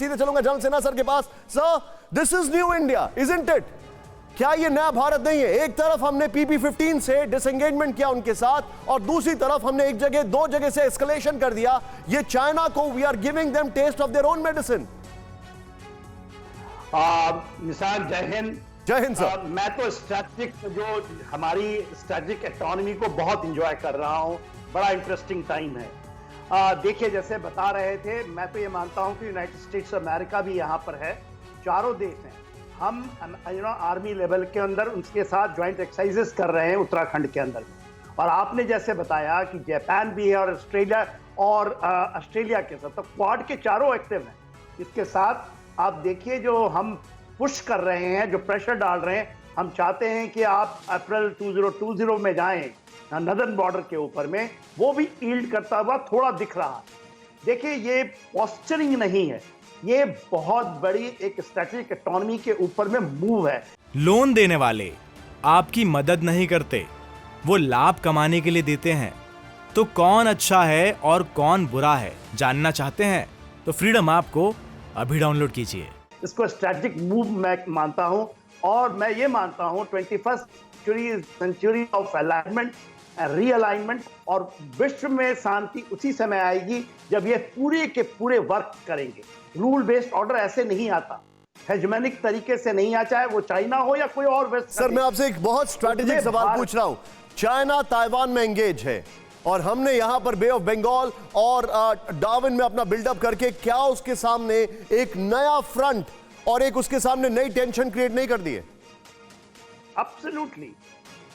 सीधे चलूंगा जल सेना सर के पास। Sir, this is new India, isn't it? क्या ये नया भारत नहीं है? एक तरफ हमने PP-15 से डिसएंगेजमेंट किया उनके साथ, और दूसरी तरफ हमने एक जगह दो जगह से एस्केलेशन कर दिया। ये चाइना को we are giving them taste of their own medicine. निशान, जय हिंद। जय हिंद सर। मैं तो स्ट्रेटेजिक, जो हमारी स्ट्रेटेजिक इकोनॉमी को बहुत इंजॉय कर रहा हूं। बड़ा इंटरेस्टिंग टाइम है। देखिए, जैसे बता रहे थे, मैं तो ये मानता हूं कि यूनाइटेड स्टेट्स अमेरिका भी यहां पर है, चारों देश हैं। हम आर्मी लेवल के अंदर उनके साथ ज्वाइंट एक्सरसाइजेस कर रहे हैं उत्तराखंड के अंदर। और आपने जैसे बताया कि जापान भी है और ऑस्ट्रेलिया के साथ, तो क्वाड के चारों एक्टिव हैं। इसके साथ आप देखिए, जो हम पुश कर रहे हैं, जो प्रेशर डाल रहे हैं, हम चाहते हैं कि आप अप्रैल 2020 में जाएं नदर्न बॉर्डर के ऊपर में, वो भी ईल्ड करता हुआ थोड़ा दिख रहा है। देखिए, ये पोस्चरिंग नहीं है, ये बहुत बड़ी एक स्ट्रेटेजिक इकोनॉमी के ऊपर में मूव है। लोन देने वाले आपकी मदद नहीं करते, वो लाभ कमाने के लिए देते हैं। तो कौन अच्छा है और कौन बुरा है, जानना चाहते हैं तो फ्रीडम ऐप को अभी डाउनलोड कीजिए। इसको स्ट्रेटेजिक मूव मैं मानता हूं, और मैं ये मानता हूं 21st century of alignment, realignment, और विश्व में शांति उसी समय आएगी जब ये पूरे के पूरे वर्क करेंगे। रूल बेस्ड ऑर्डर ऐसे नहीं आता, हेजमेनिक तरीके से नहीं आता, चाहे वो चाइना हो या कोई और वेस्ट। सर, मैं आपसे एक बहुत स्ट्रैटेजिक सवाल पूछ रहा हूं। चाइना ताइवान में एंगेज है, और हमने यहां पर बे ऑफ बंगाल और डार्विन में अपना बिल्डअप करके क्या उसके सामने एक नया फ्रंट और एक उसके सामने नई टेंशन क्रिएट नहीं कर दी है? एब्सोल्युटली।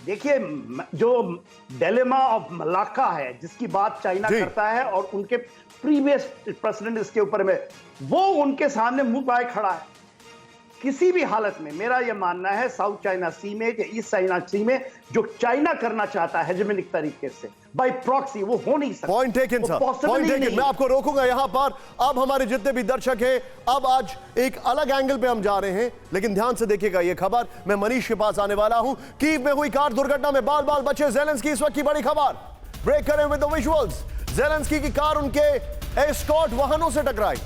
देखिए, जो डिलेमा ऑफ मलाक्का है, जिसकी बात चाइना करता है, और उनके प्रीवियस प्रेसिडेंट इसके ऊपर में, वो उनके सामने मुंह पाए खड़ा है। किसी भी हालत में मेरा यह मानना है, साउथ चाइना सी में या ईस्ट चाइना सी में जो चाइना करना चाहता है हेजेमोनिक तरीके से बाय प्रॉक्सी, वो हो नहीं सकता। Point taken sir, point taken. मैं आपको रोकूंगा यहां पर। अब हमारे जितने भी दर्शक हैं, अब आज एक अलग एंगल पे हम जा रहे हैं, लेकिन ध्यान से देखिएगा ये खबर। मैं मनीष के पास आने वाला हूं। कीव में हुई कार दुर्घटना में बाल बाल बचे ज़ेलेंस्की, इस वक्त की बड़ी खबर। ब्रेक करें विद द विजुअल्स। ज़ेलेंस्की की कार उनके एस्कॉर्ट वाहनों से टकराई।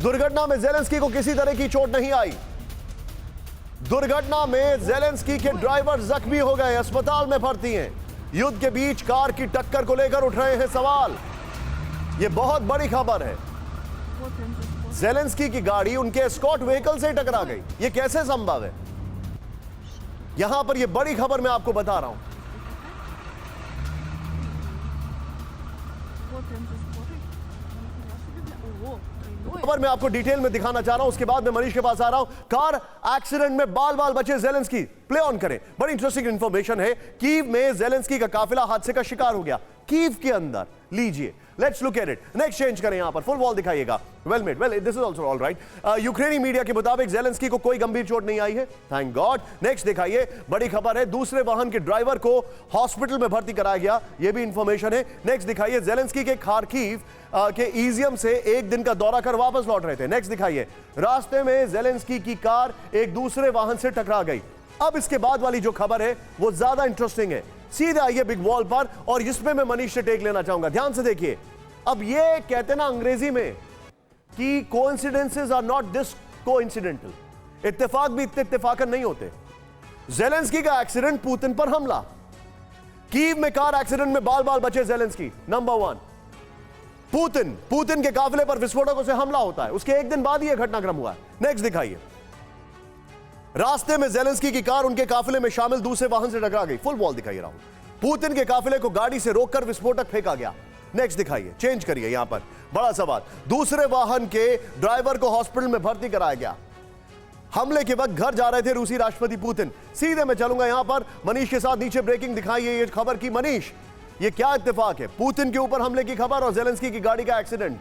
दुर्घटना में ज़ेलेंस्की को किसी तरह की चोट नहीं आई। दुर्घटना में ज़ेलेंस्की के ड्राइवर जख्मी हो गए, अस्पताल में भर्ती हैं। युद्ध के बीच कार की टक्कर को लेकर उठ रहे हैं सवाल। यह बहुत बड़ी खबर है। ज़ेलेंस्की की गाड़ी उनके एस्कॉर्ट व्हीकल से टकरा गई, यह कैसे संभव है? यहां पर यह बड़ी खबर मैं आपको बता रहा हूं। खबर मैं आपको डिटेल में दिखाना चाह रहा हूं, उसके बाद मैं मनीष के पास आ रहा हूं। कार एक्सीडेंट में बाल बाल बचे ज़ेलेंस्की, प्ले ऑन करें। बड़ी इंटरेस्टिंग इंफॉर्मेशन है। कीव में ज़ेलेंस्की का काफिला हादसे का शिकार हो गया। कीव के अंदर लीजिए, let's look at it. Next change करें, यहां पर फुल वॉल दिखाइएगा। Well made, well this is also all right. यूक्रेनी मीडिया के मुताबिक ज़ेलेंस्की को कोई गंभीर चोट नहीं आई है, थैंक गॉड। नेक्स्ट दिखाइए, बड़ी खबर है। दूसरे वाहन के ड्राइवर को हॉस्पिटल में भर्ती कराया गया, यह भी इंफॉर्मेशन है। नेक्स्ट दिखाइए, ज़ेलेंस्की के खार्किव के इजियम से एक दिन का दौरा कर वापस लौट रहे थे। नेक्स्ट दिखाइए, रास्ते में ज़ेलेंस्की की कार एक दूसरे वाहन से टकरा गई। अब इसके बाद वाली जो खबर है वो ज्यादा इंटरेस्टिंग है। सीधे आइए बिग वॉल पर, और इसमें मैं मनीष से टेक लेना चाहूंगा। ध्यान से देखिए। अब ये कहते ना अंग्रेजी में कि coincidences are not this coincidental, इत्तेफाक भी इतने इत्तेफाकन नहीं होते। ज़ेलेंस्की का एक्सीडेंट, पुतिन पर हमला। कीव में कार एक्सीडेंट में बाल बाल बचे ज़ेलेंस्की, नंबर वन। पुतिन के काफिले पर विस्फोटकों से हमला होता है, उसके एक दिन बाद ही यह घटनाक्रम हुआ है। नेक्स्ट दिखाइए, रास्ते में ज़ेलेंस्की की कार उनके काफिले में शामिल दूसरे वाहन से टकरा गई। फुल वॉल दिखाइए राहुल। पुतिन के काफिले को गाड़ी से रोककर विस्फोटक फेंका गया। नेक्स्ट दिखाइए, चेंज करिए। यहां पर बड़ा सवाल, दूसरे वाहन के ड्राइवर को हॉस्पिटल में भर्ती कराया गया। हमले के वक्त घर जा रहे थे रूसी राष्ट्रपति पुतिन। सीधे मैं चलूंगा यहां पर मनीष के साथ। नीचे ब्रेकिंग दिखाइए ये खबर की। मनीष, ये क्या इत्तेफाक है? पुतिन के ऊपर हमले की खबर और ज़ेलेंस्की की गाड़ी का एक्सीडेंट।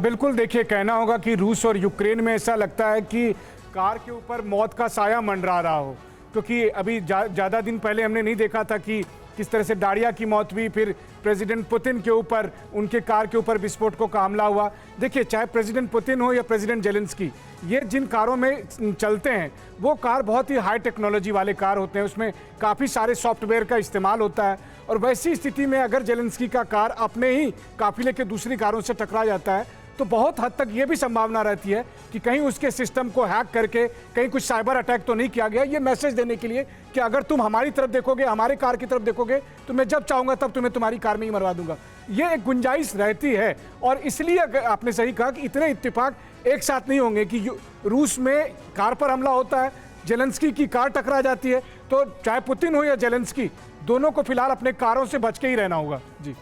बिल्कुल, देखिए, कहना होगा कि रूस और यूक्रेन में ऐसा लगता है कि कार के ऊपर मौत का साया मंडरा रहा हो, क्योंकि अभी ज़्यादा दिन पहले हमने नहीं देखा था कि किस तरह से डारिया की मौत हुई, फिर प्रेसिडेंट पुतिन के ऊपर, उनके कार के ऊपर विस्फोटकों का हमला हुआ। देखिए, चाहे प्रेसिडेंट पुतिन हो या प्रेसिडेंट ज़ेलेंस्की, ये जिन कारों में चलते हैं वो कार बहुत ही हाई टेक्नोलॉजी वाले कार होते हैं, उसमें काफ़ी सारे सॉफ्टवेयर का इस्तेमाल होता है। और वैसी स्थिति में अगर ज़ेलेंस्की का कार अपने ही काफिले के दूसरी कारों से टकरा जाता है तो बहुत हद तक ये भी संभावना रहती है कि कहीं उसके सिस्टम को हैक करके कहीं कुछ साइबर अटैक तो नहीं किया गया, ये मैसेज देने के लिए कि अगर तुम हमारी तरफ देखोगे, हमारे कार की तरफ देखोगे, तो मैं जब चाहूंगा तब तुम्हें तुम्हारी कार में ही मरवा दूंगा। ये एक गुंजाइश रहती है और इसलिए आपने सही कहा कि इतने इत्तेफाक एक साथ नहीं होंगे कि रूस में कार पर हमला होता है, जेलेंस्की की कार टकरा जाती है, तो चाहे पुतिन हो या जेलेंस्की, दोनों को फिलहाल अपने कारों से बच के ही रहना होगा। जी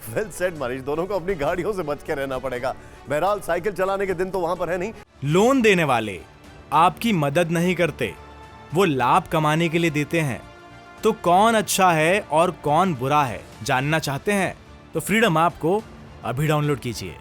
वेल सेड मनीष, दोनों को अपनी गाड़ियों से बच के रहना पड़ेगा। बहरहाल साइकिल चलाने के दिन तो वहां पर है नहीं। लोन देने वाले आपकी मदद नहीं करते, वो लाभ कमाने के लिए देते हैं। तो कौन अच्छा है और कौन बुरा है जानना चाहते हैं तो फ्रीडम ऐप को अभी डाउनलोड कीजिए।